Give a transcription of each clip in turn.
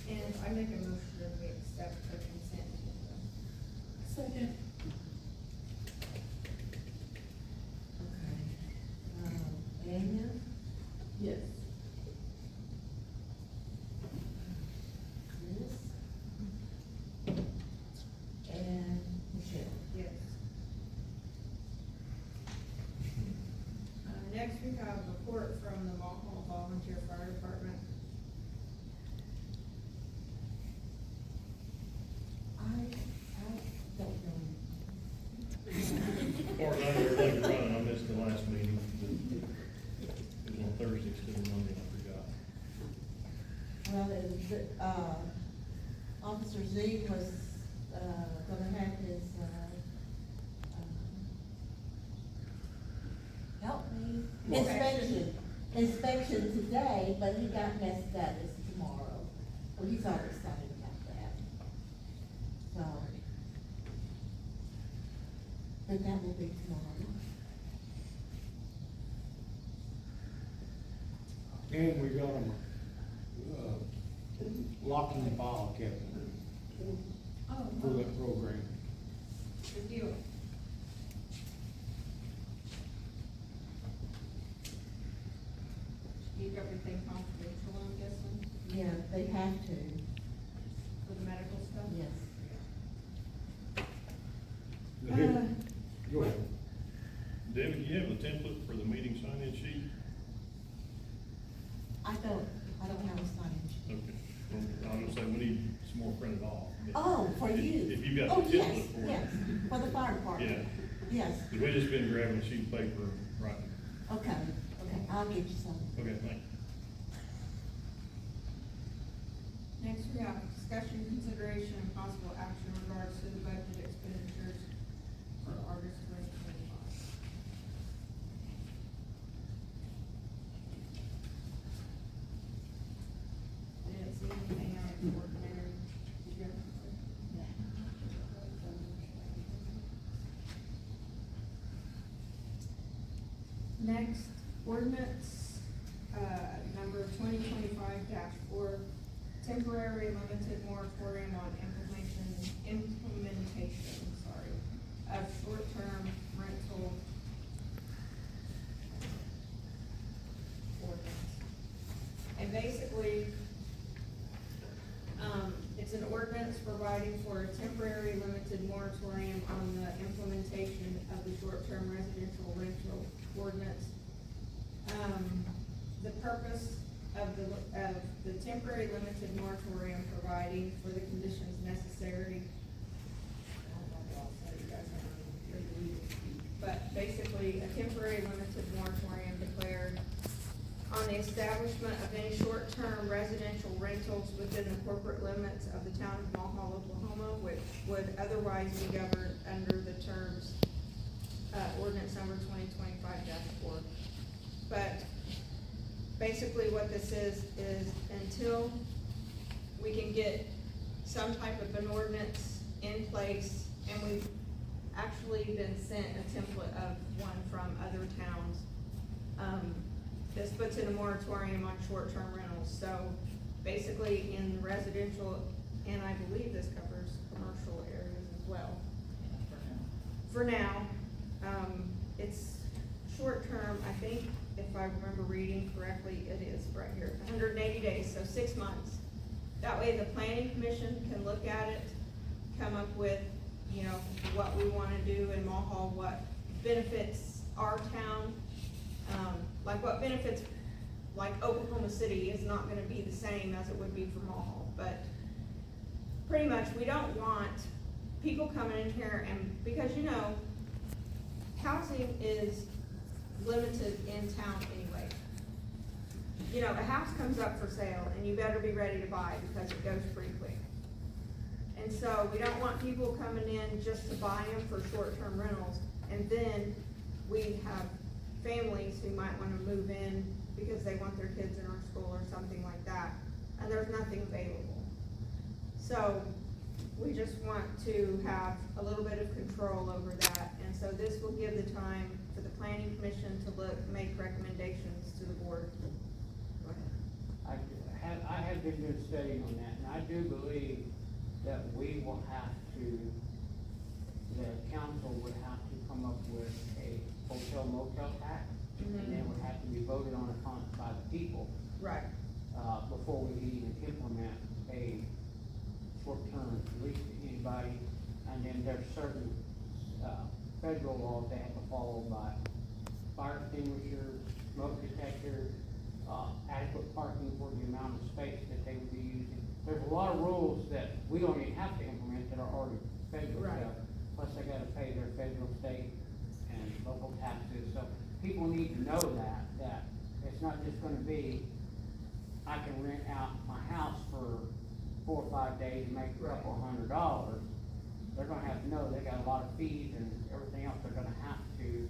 And I make a motion that we accept the consent agenda. Second. Okay, Anya? Yes. Chris? And Michelle? Yes. Next we have a report from the Mulhall Volunteer Fire Department. I don't know. As far as I know, everything's running. I missed the last meeting. It was on Thursday instead of Monday, I forgot. Well, Officer Z was, gonna have his, help me, inspection today, but he got messed up, it's tomorrow. Well, he's always talking about that. So, but that will be tomorrow. And we got them, locking the file cabinet for that program. Good deal. Keep everything confidential, I'm guessing, Yeah, they have to, for the medical stuff? yes. Go ahead. Debbie, do you have a template for the meeting sign-in sheet? I don't have a signage. Okay. Well, I was gonna say, we need some more printed off. Oh, for you? If you've got Oh, the yes, template for it. yes, for the fire department. Yeah. Yes, Cause we just been grabbing a sheet of paper, right? okay, I'll get you some. Okay, thanks. Next, we have discussion, consideration, and possible action in regards to the budget expenditures for August 2025. Didn't see anything out of the ordinary. Did you have anything? Next, ordinance, number 2025-4, temporary limited moratorium on implementation, of short-term rental ordinance. And basically, it's an ordinance providing for a temporary limited moratorium on the implementation of the short-term residential rental ordinance. The purpose of the temporary limited moratorium providing for the conditions necessary. I don't know what I'll say, you guys don't know, you're legal speak. But basically, a temporary limited moratorium declared on the establishment of any short-term residential rentals within the corporate limits of the town of Mulhall, Oklahoma, which would otherwise be governed under the terms, ordinance number 2025-4. But basically what this is until we can get some type of an ordinance in place, and we've actually been sent a template of one from other towns. This puts in a moratorium on short-term rentals, so basically in residential, and I believe this covers commercial areas as well. For now, it's short-term, I think, if I remember reading correctly, it is right here, 180 days, so 6 months. That way the planning commission can look at it, come up with, you know, what we wanna do in Mulhall, what benefits our town. Like what benefits, like Oklahoma City is not gonna be the same as it would be for Mulhall, but pretty much we don't want people coming in here and, because you know, housing is limited in town anyway. You know, a house comes up for sale and you better be ready to buy because it goes pretty quick. And so we don't want people coming in just to buy them for short-term rentals, and then we have families who might wanna move in because they want their kids in our school or something like that, and there's nothing available. So we just want to have a little bit of control over that, and so this will give the time for the planning commission to make recommendations to the board. Go ahead. I had been doing studying on that, and I do believe that we will have to, the council would have to come up with a hotel motel tax, and then would have to be voted on upon by the people, Right, before we can even implement a short-term lease to anybody. And then there's certain, federal laws they have to follow by fire extinguishers, smoke detectors, adequate parking for the amount of space that they would be using. There's a lot of rules that we don't even have to implement that are already federal Right. stuff. Plus they gotta pay their federal, state, and local taxes, so people need to know that it's not just gonna be, I can rent out my house for 4 or 5 days and make a couple $100. They're gonna have to know they got a lot of fees and everything else they're gonna have to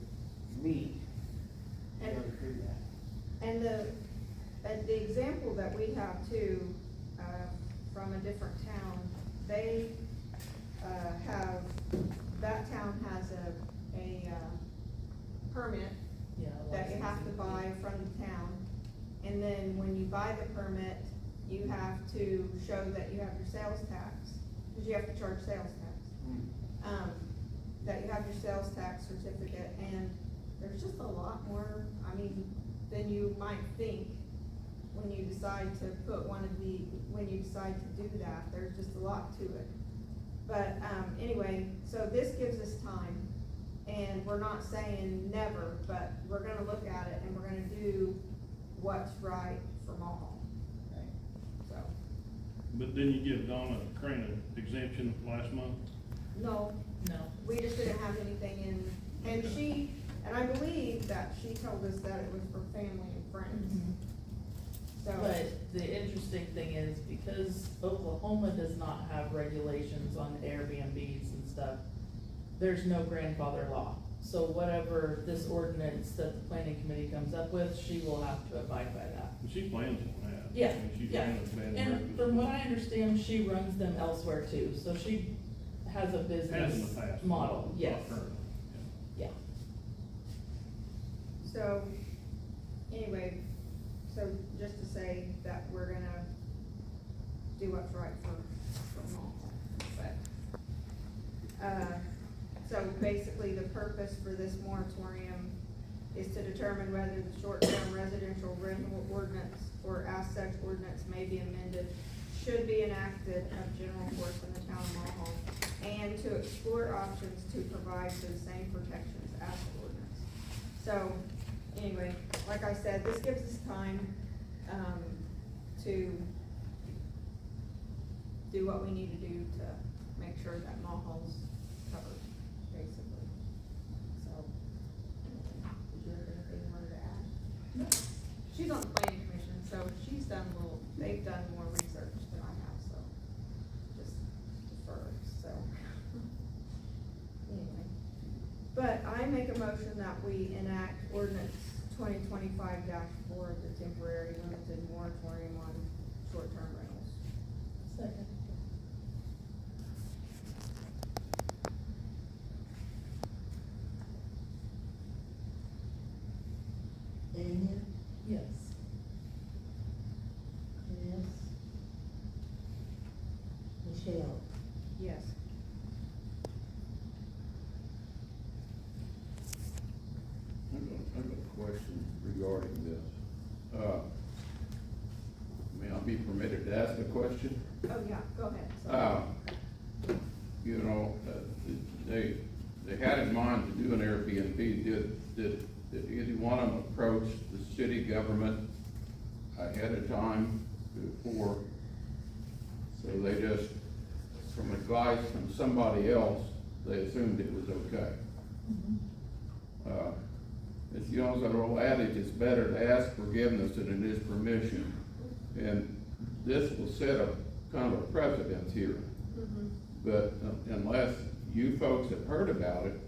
meet to be able to do that. and the example that we have too, from a different town, they, that town has a permit Yeah. that you have to buy from the town. And then when you buy the permit, you have to show that you have your sales tax, cause you have to charge sales tax. That you have your sales tax certificate, and there's just a lot more, I mean, than you might think when you decide to put when you decide to do that, there's just a lot to it. But, anyway, so this gives us time, and we're not saying never, but we're gonna look at it and we're gonna do what's right for Mulhall. So, But didn't you give Donna Crane an exemption last month? no, No. we just didn't have anything in, and I believe that she told us that it was for family and friends, so. But the interesting thing is, because Oklahoma does not have regulations on Airbnbs and stuff, there's no grandfather law. So whatever this ordinance that the planning committee comes up with, she will have to abide by that. And she plans on that. Yeah, I mean, she's yeah. running a bed and And breakfast. from what I understand, she runs them elsewhere too, so she has a Has in business the past. model, not yes, currently, yeah. yeah. So, anyway, so just to say that we're gonna do what's right for Mulhall, but, so basically the purpose for this moratorium is to determine whether the short-term residential rental ordinance or as such ordinance may be amended, should be enacted of general force in the town of Mulhall, and to explore options to provide for the same protections as the ordinance. So, anyway, like I said, this gives us time, to do what we need to do to make sure that Mulhall's covered, basically. So, did you have anything you wanted to add? No. She's on the planning commission, so they've done more research than I have, so just defer, so. Anyway, but I make a motion that we enact ordinance 2025-4, the temporary limited moratorium on short-term rentals. Second. Daniel? Yes. Yes. Michelle? Yes. I've got a question regarding this. May I be permitted to ask a question? Oh, yeah, go ahead. Sorry. You know, they had in mind to do an Airbnb. Did either one of them approach the city government ahead of time before? So they just, from advice from somebody else, they assumed it was okay. It's, you know, that old adage, it's better to ask forgiveness than it is permission. And this will set a kind of a precedence here. But unless you folks have heard about it,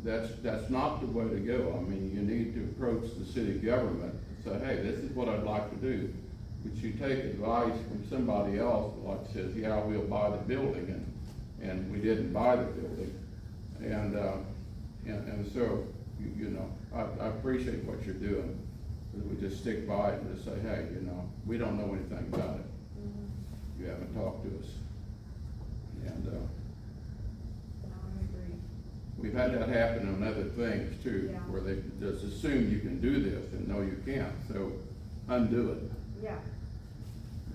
that's not the way to go. I mean, you need to approach the city government and say, hey, this is what I'd like to do. But you take advice from somebody else, like says, yeah, we'll buy the building, and we didn't buy the building. And so, you know, I appreciate what you're doing. We just stick by it and just say, hey, you know, we don't know anything about it. Mhm. You haven't talked to us. And, I agree. we've had that happen on other things too, Yeah. where they just assume you can do this and no, you can't, so undo it. Yeah,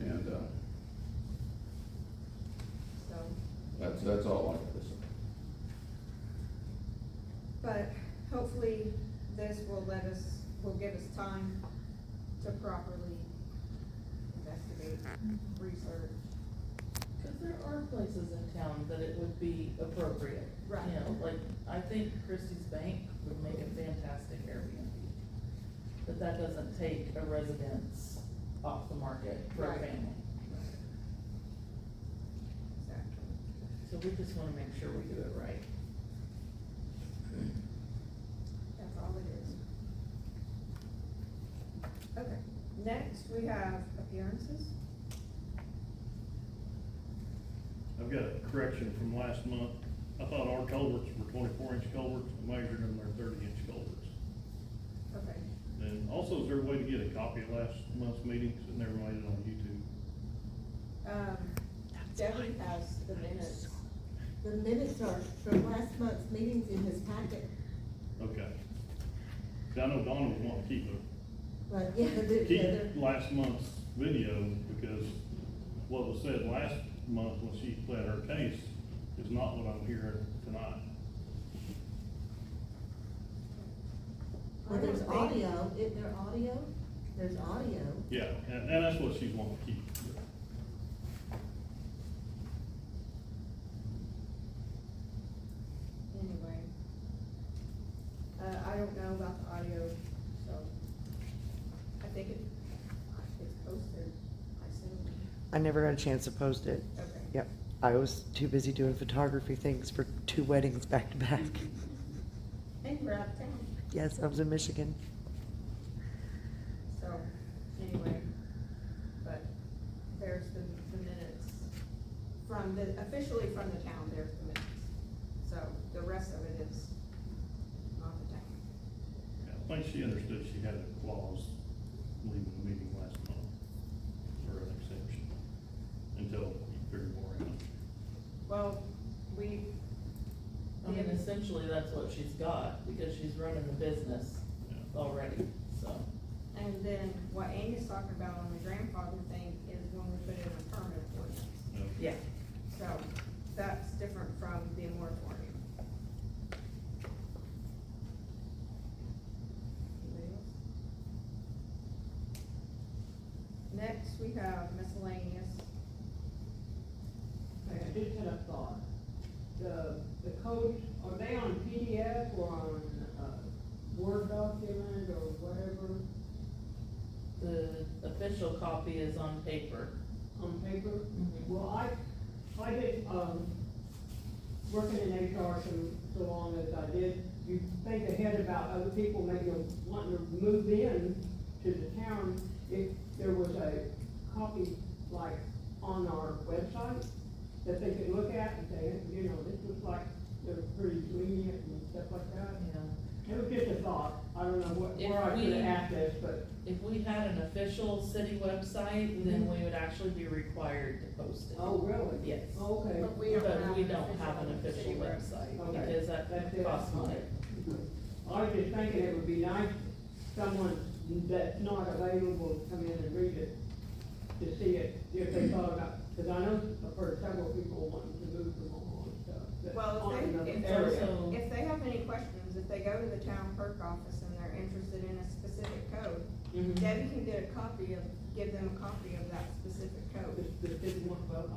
And, so, that's all I have to say. but hopefully this will give us time to properly investigate, research. Cause there are places in town that it would be appropriate. Right. You know, like, I think Christie's Bank would make a fantastic Airbnb. But that doesn't take a residence off the market for a Right. family. Exactly. So we just wanna make sure we do it right. That's all it is. Okay, next we have appearances. I've got a correction from last month. I thought our culverts were 24-inch culverts, I measured them, they're 30-inch culverts. Okay, And also, is there a way to get a copy of last month's meeting, because it never made it on YouTube? Debbie has the minutes. The minutes are from last month's meetings in his packet, Okay. 'Cause I know Donna would want to keep but yeah, they're, last month's video, because what was said last month when she pled her case is not what I'm hearing tonight. well, there's I don't think- audio, is there audio? There's audio. Yeah, and that's what she's wanting to keep. Anyway. I don't know about the audio, so I think it's posted, I assume. I never got a chance to post it. Okay. Yep, I was too busy doing photography things for 2 weddings back to back. And we're out of town, Yes, I was in Michigan. so, anyway, but there's the minutes from officially from the town, there's the minutes. So the rest of it is not the town. Yeah, I think she understood she had a clause leaving the meeting last month for an exception, until you figure more out. Well, we. I mean, essentially, that's what she's got, because she's running the business Yeah. already, so. And then what Amy's talking about on the grandfather thing is when we put in a permanent ordinance. Yeah. So that's different from the moratorium. Anybody else? Next, we have miscellaneous. I just had a thought. The codes, are they on PDF or on, Word document or whatever, The official copy is on paper. on paper? Mhm. Well, I did, working in HR so long as I did, you think ahead about other people maybe wanting to move in to the town, if there was a copy like on our website that they could look at and say, you know, this looks like they're pretty lenient and stuff like that. Yeah. It was just a thought, I don't know where I If could we- have asked this, but, If we had an official city website, then we would actually be required to post it. oh, really? Yes. Oh, okay. But we don't But have we an don't have an official city website, Okay. because That's that it. costs money. I was just thinking it would be nice, someone that's not available to come in and read it, to see it, if they thought about, because I know I've heard several people wanting to move from Mulhall and stuff. that Well, aren't in the if area. also- if they have any questions, if they go to the town clerk office and they're interested in a specific code, Mhm. Debbie can give them a copy of that specific code. This didn't want, well,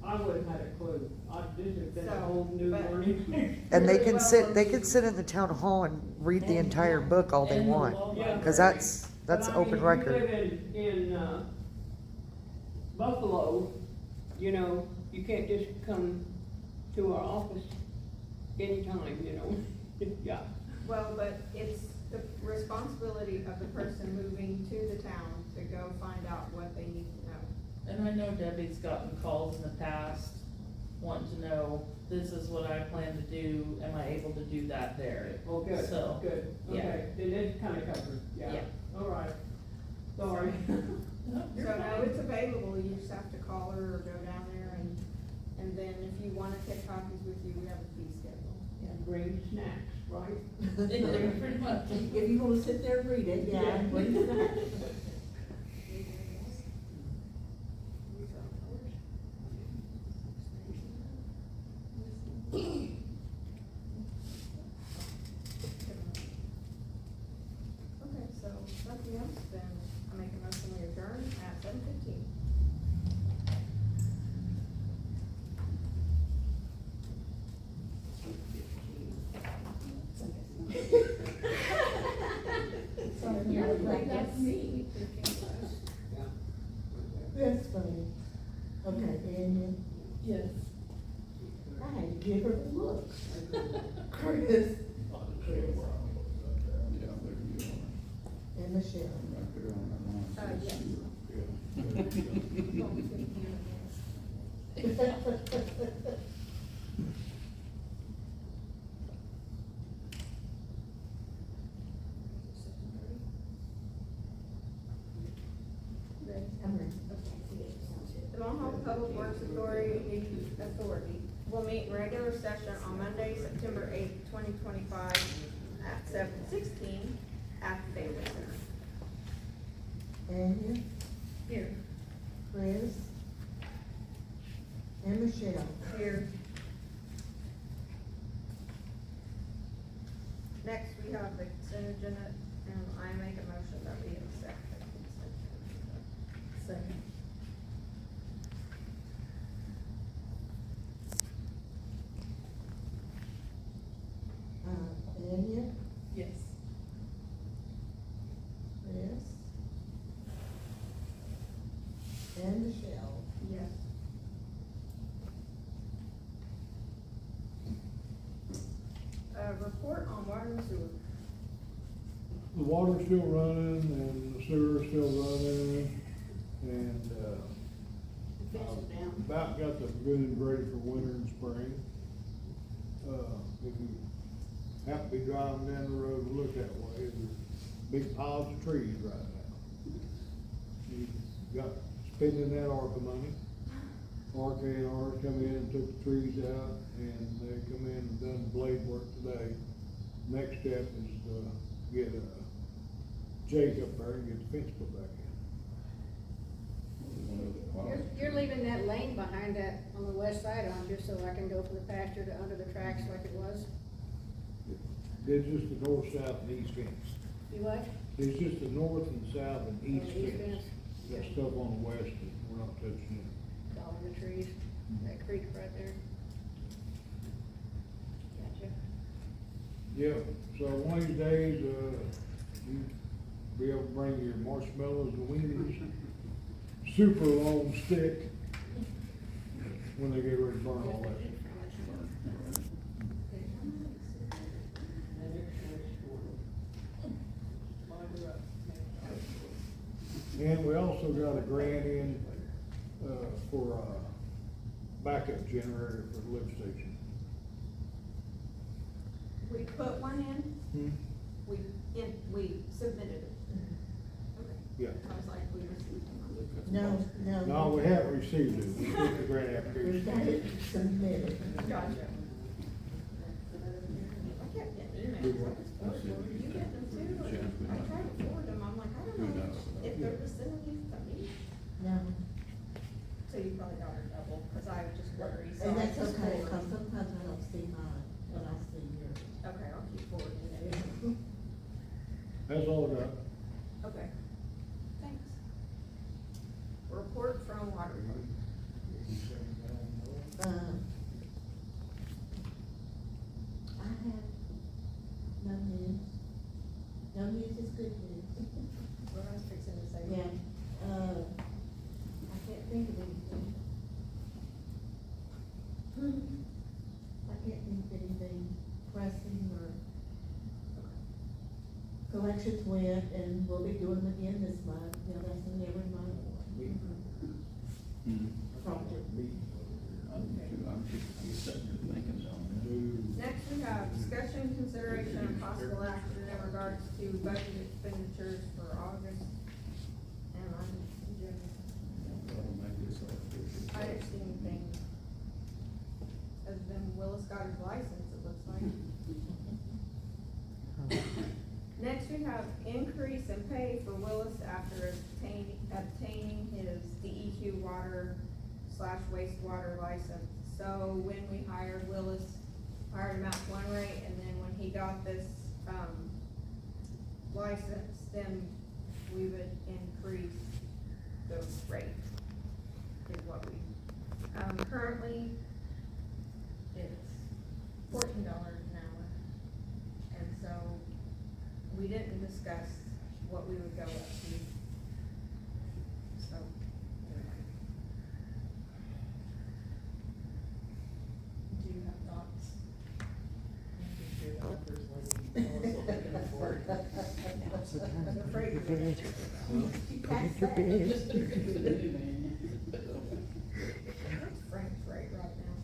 I wouldn't have a clue, this has been a So, whole new but- learning. And they Really can well sit in the town hall and read the entire book all they And the want. law Yeah. Cause library. that's But I mean, open if you record. live in Buffalo, you know, you can't just come to our office anytime, you know, yeah. Well, but it's the responsibility of the person moving to the town to go find out what they need to know. And I know Debbie's gotten calls in the past wanting to know, this is what I plan to do, am I able to do that there? Oh, good, So, good, yeah. okay, then it's kinda covered, yeah, Yeah. all right, sorry. So no, it's available, you over or go down there, and then if you wanna take copies with you, we have a fee schedule. And bring snacks, right? Pretty much. If you wanna sit there and read it, yeah, and bring it back. Okay, so nothing else, then I make a motion we adjourn at 7:15. You're like, that's me. That's funny. Okay, Daniel, Yes. I had to give her the look. Chris. Yeah, there you go. And Michelle. Right there on that line. Yes. I'm ready. The Mulhall Public Works Authority will meet in regular session on Monday, September 8th, 2025, at 7:16 at the Family Center. Daniel, Here. Chris, and Michelle. Here. Next, we have the consent agenda, and I make a motion that we accept the consent agenda. Second. Daniel, Yes. Chris, and Michelle. Yes. Report on water and sewer. The water's still running and the sewer's still running, and, about got the lagoons ready for winter and spring. If you happen to be driving down the road and look that way, there's big piles of trees right now. You got, spending that ARPA money. RK&R come in and took the trees out, and they come in and done blade work today. Next step is to get a Jake up there and get the fence put back in. You're leaving that lane behind that on the west side, aren't you, so I can go from the pasture to under the tracks like it was? It's just the north, south, and east fence. You what? It's just the north and south and east Oh, the east fence. fence. That stuff on the west, we're not touching it. It's all in the trees, that creek right there. Gotcha. Yeah, so one of these days, you be able to bring your marshmallows and weenies, super long stick, when they get ready to burn all that. And we also got a grant in, for a backup generator for the lift station. We put one in, we submitted it. Okay. Yeah. I was like, we received one. No. No, we haven't received it, we put the grant We application. got it submitted. Gotcha. I kept getting emails, were you getting them too? And I tried to forward them, I'm like, I don't know if they're just sending these to me. No, So you probably got her double, cause I just worry, so and I that's just okay, forward. cause sometimes I don't see mine, but I see yours. Okay, I'll keep forwarding it. That's all I got. Okay, thanks. Report from water department. I have no news. No news is good news. What I was fixing to say. Yeah, I can't think of anything. I can't think of anything pressing or. Collections went, and we'll be doing them again this month, you know, that's in every month. Project. I'm sitting here thinking something. Next, we have discussion, consideration, and possible action in regards to budget expenditures for August. And I'm, That'll make this all. I Willis got his license, it looks like. Next, we have increase in pay for Willis after obtaining his DEQ water / wastewater license. So when we hired Willis, hired him out to one rate, and then when he got this, license, then we would increase the rate, is what we, currently, it's $14 an hour. And so, we didn't discuss what we would go up to. So, anyway. Do you have thoughts? Now's the time I'm to put afraid in your you're bid. Put in your bid. What's Frank's rate right now?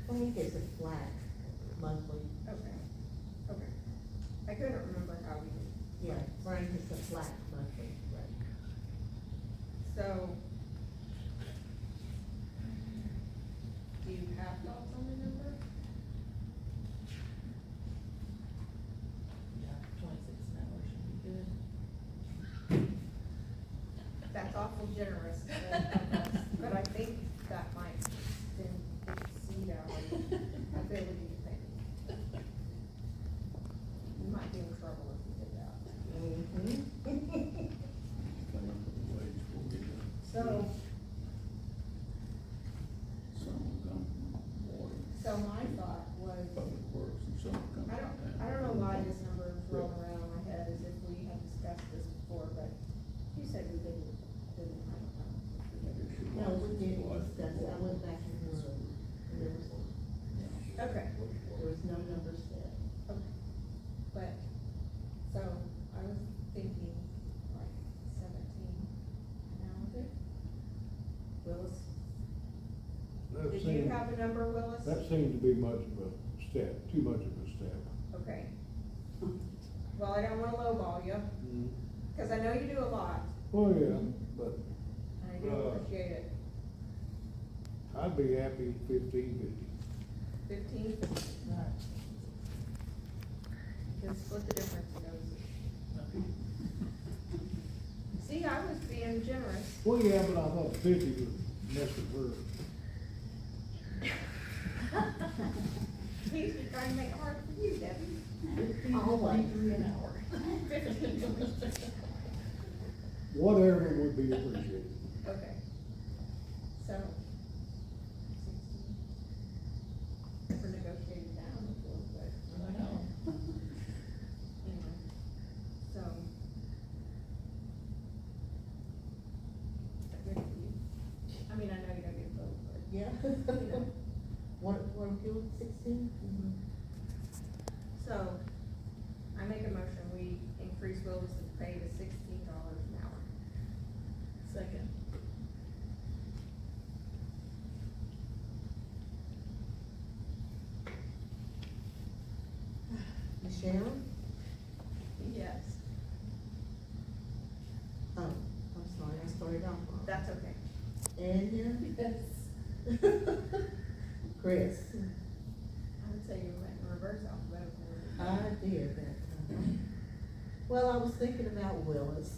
I think it's a flat monthly, Okay, okay. I couldn't remember how we did. yeah, Frank is a flat monthly, right? So, do you have thoughts on the number? Yeah, 26 an hour should be good. That's awful generous of us, but I think that might then exceed our ability to pay. We might be in trouble if we did that. Come up with a wage for you. So, Some will come from water, so my thought was, public works, and some will come I from town. don't know why this number is rolling around in my head as if we had discussed this before, but you said we didn't, I don't know. No, we didn't discuss it, I went back and looked, and there was no number set. Okay, but, so, I was thinking like 17 an hour. Willis, That did you seemed, have a number, Willis? that seemed to be much of a step, too much of a step. Okay. Well, I don't wanna lowball you, cause I know you do a lot, Oh, yeah, but and I do appreciate it. I'd be happy 1550. 15, Alright. just split the difference, you know. See, I was being generous. Well, yeah, but I thought 50 would mess with Please, you're trying to make it hard for you, Debbie. Always. 23 an hour. 15. her. Whatever would be appreciated. Okay. So. 16. Never negotiated down before, but. I know. Anyway, so. Is that good for you? I mean, I know you don't get both, but. Yeah. What if you look 16? So, I make a motion, we increase Willis's pay to $16 an hour. Second. Michelle? Yes. Oh, I'm sorry, I started off wrong. That's okay. Anya? Yes. Chris? I would say you went in reverse alphabetical order. I did that time. Well, I was thinking about Willis.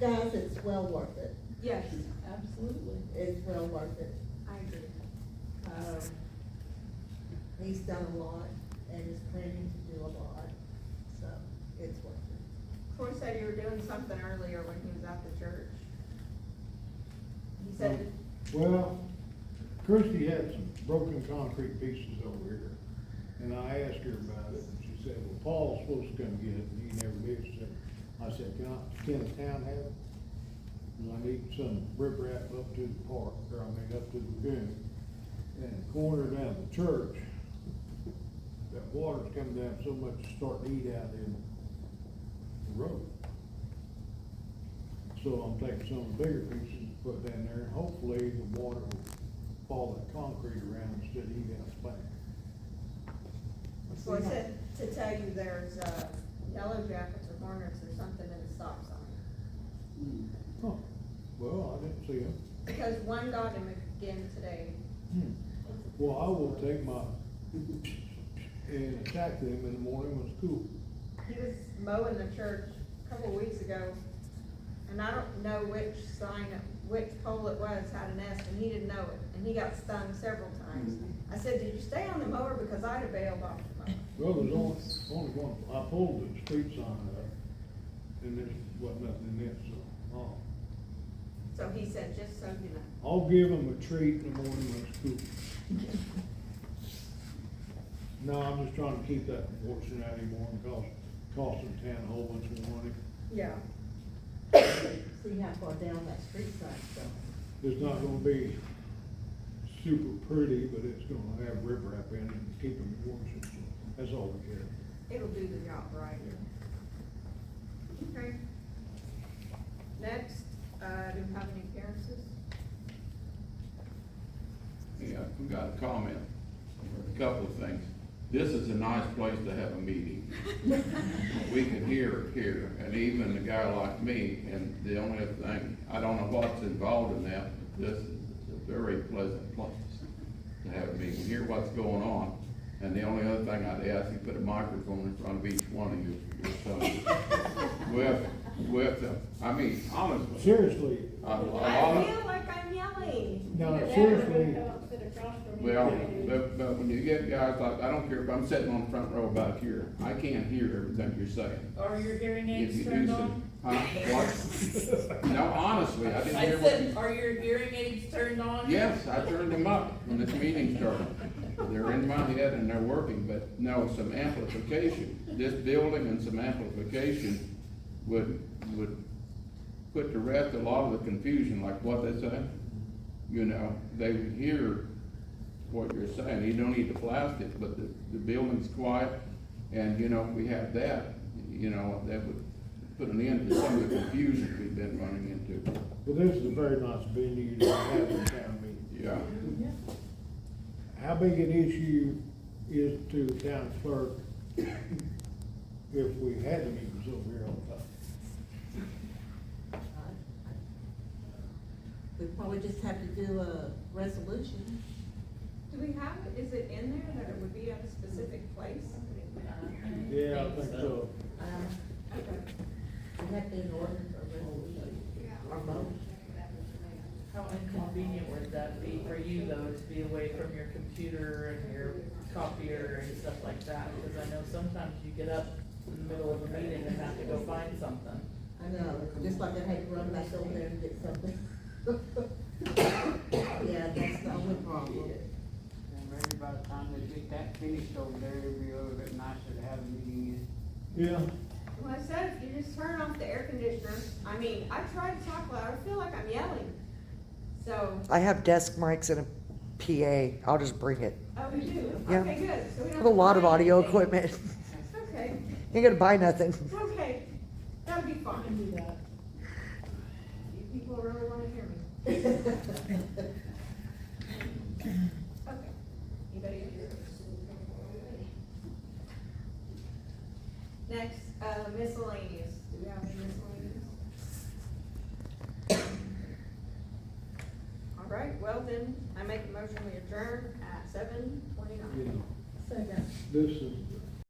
Guys, it's well worth it. Yes, Absolutely. It's well worth it. I agree. He's done a lot and is planning to do a lot, so it's worth it. Troy said you were doing something earlier when he was at the church. He said, Well, Christie had some broken concrete pieces over here, and I asked her about it, and she said, well, Paul's supposed to come get it, and he never did. I said, can the town have it? And I need some riprap up to the park, up to the lagoon. And the corner down the church, that water's coming down so much, it's starting to eat out in the road. So I'm taking some of the bigger pieces to put down there, and hopefully the water will follow that concrete around instead of eat out the bank. so I said to tell you there's, yellow jackets or hornets or something in the stop sign. Huh, well, I didn't see them. Because one got him again today. Well, I will take my, and attack them in the morning when school. He was mowing the church a couple of weeks ago, and I don't know which which pole it was had a nest, and he didn't know it, and he got stung several times. I said, did you stay on the mower, because I'd have bailed off the mower. Well, there's only one, I pulled the street sign up, and there wasn't nothing in it, so, So he said, just so you know. I'll give them a treat in the morning when school. No, I'm just trying to keep that from fortune out anymore, because costing town a whole bunch of money. Yeah. See how far down that street side's going. It's not gonna be super pretty, but it's gonna have riprap in it and keep them warm, so that's all we care. It'll do the job right. Okay. Next, do we have any appearances? Yeah, we got a comment, a couple of things. This is a nice place to have a meeting. We can hear it here, and even a guy like me, and the only thing, I don't know what's involved in that, but this is a very pleasant place to have a meeting, hear what's going on. And the only other thing I'd ask, you put a microphone in front of each one of your sons. I mean, honestly. Seriously, I feel like I'm yelling. no, seriously, Well, but when you get guys like, I don't care if I'm sitting on the front row back here, I can't hear everything you're saying. Are your hearing If aids you turned do on? Huh? What? No, honestly, I didn't I hear said, what. are your hearing aids turned on? Yes, I turned them up when this meeting started. They're in my head and they're working, but no, some amplification. This building and some amplification would put to rest a lot of the confusion, like what they say. You know, they would hear what you're saying. You don't need the plastic, but the building's quiet, and, you know, we have that, you know, that would put an end to some of the confusion we've been running into. well, this is a very nice venue to have a town meeting. Yeah. How big an issue is to the town clerk if we had the meetings over here all the time? We probably just have to do a resolution. Do we have, is it in there that it would be at a specific place? Yeah, I think so. Okay. We have to do an ordinance or resolution, or both. How inconvenient would that be for you, though, to be away from your computer and your copier and stuff like that? Because I know sometimes you get up in the middle of a meeting and have to go find something. I know, just like I had to run back over there and get something. Yeah, that's the only problem. And maybe by the time they get that finished over there, it'll be a little bit nicer to have a meeting in. Yeah, Well, I said, if you just turn off the air conditioner, I mean, I try to talk loud, I feel like I'm yelling. So, I have desk mics and a PA. I'll just bring it. oh, you do? Yeah. Okay, good. So we I don't have a lot of buy audio anything. equipment. Okay, Ain't gonna buy nothing. okay, that'd be I can fine. do that. You people really wanna hear me. Okay, anybody else? Next, miscellaneous, do we have any miscellaneous? All right, well then, I make a motion we adjourn at 7:29. you know, Second. this is